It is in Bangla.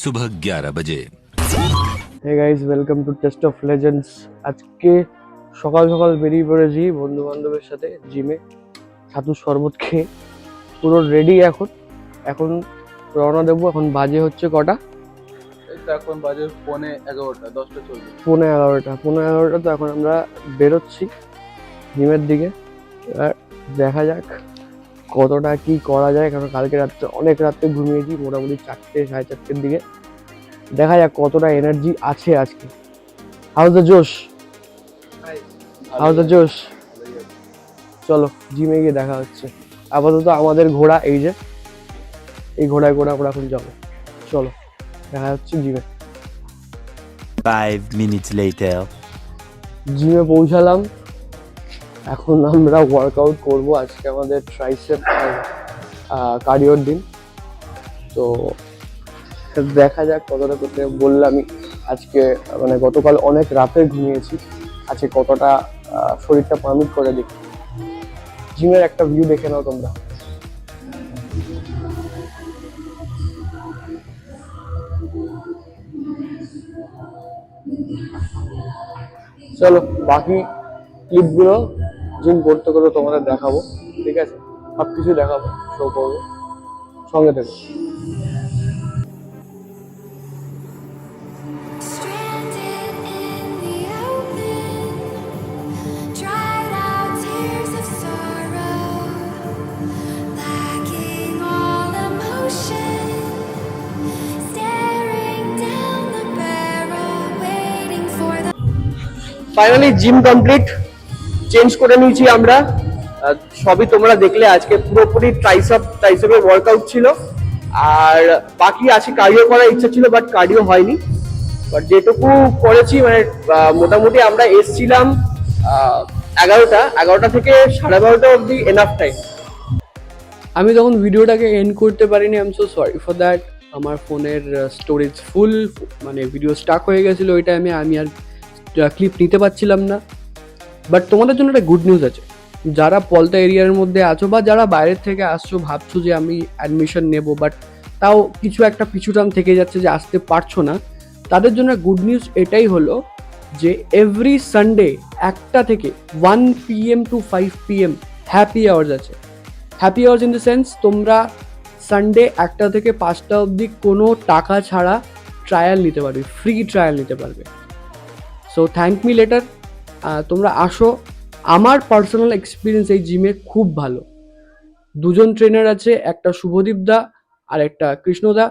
सुबह 11 बजे। Hey guys, welcome to taste of legends. আজকে সকাল সকাল বেরিয়ে পড়েছি বন্ধু বান্ধবের সাথে জিমে, ছাতুর শরবত খেয়ে পুরো রেডি। এখন এখন রওনা দেবো। এখন বাজে হচ্ছে কটা? এই তো এখন বাজে 11:15, 10টা চলবে। 11:15 তো এখন আমরা বেরোচ্ছি জিমের দিকে। এবার দেখা যাক কতটা কি করা যায়, কারণ কালকে রাত্রে অনেক রাত্রে ঘুমিয়েছি, মোটামুটি 4টে 4:30টার দিকে। দেখা যাক কতটা এনার্জি আছে আজকে। হাউজ দ্য জোশ, হাউজ দ্য জোশ। চলো জিমে গিয়ে দেখা হচ্ছে। আপাতত আমাদের ঘোড়া এই যে, এই ঘোড়ায় করে আমরা এখন যাবো। চলো দেখা হচ্ছে জিমে। 5 minutes later. জিমে পৌঁছালাম। এখন আমরা ওয়ার্কআউট করব। আজকে আমাদের ট্রাইসেপ কার্ডিওর দিন, তো দেখা যাক কতটা করতে। বললামই আজকে মানে গতকাল অনেক রাতে ঘুমিয়েছি, আজকে কতটা শরীরটা পারমিট করে দেখি। জিমের একটা ভিউ দেখে নাও তোমরা। চলো বাকি ক্লিপগুলো জিম করতে করতে তোমাদের দেখাবো, ঠিক আছে? সব কিছু দেখাবো, শো করবো, সঙ্গে থেকো। Stranded in the open, dried out tears of sorrow, lacking all emotion, staring down the barrel, waiting for the finally gym complete. Change করে নিয়েছি আমরা, সবই তোমরা দেখলে। আজকে পুরোপুরি ট্রাইসেপের ওয়ার্কআউট ছিল, আর বাকি আছে কার্ডিও করার ইচ্ছা ছিল, বাট কার্ডিও হয়নি। বাট যেটুকু করেছি মানে মোটামুটি আমরা এসছিলাম 11টা থেকে 12:30 অবধি এনাফ টাইম। আমি তখন ভিডিওটাকে এন্ড করতে পারিনি, I am so sorry for that. আমার ফোনের স্টোরেজ ফুল, মানে ভিডিও স্টাক হয়ে গেছিলো ওই টাইমে, আমি আর ক্লিপ নিতে পারছিলাম না। বাট তোমাদের জন্য একটা গুড নিউজ আছে। যারা পলতা এরিয়ার মধ্যে আছো বা যারা বাইরের থেকে আসছো, ভাবছো যে আমি অ্যাডমিশন নেব বাট তাও কিছু একটা পিছুটান থেকে যাচ্ছে যে আসতে পারছো না, তাদের জন্য গুড নিউজ এটাই হলো যে এভরি সানডে 1টা থেকে 1 PM to 5 PM happy hours আছে। Happy hours in the sense, তোমরা সানডে 1টা থেকে 5টা অবধি কোনো টাকা ছাড়া ট্রায়াল নিতে পারবে, ফ্রি ট্রায়াল নিতে পারবে। So thank me letter. তোমরা আসো। আমার পার্সোনাল এক্সপিরিয়েন্স এই জিমে খুব ভালো। দুজন ট্রেনার আছে, একটা শুভদীপ দা আর একটা কৃষ্ণদা।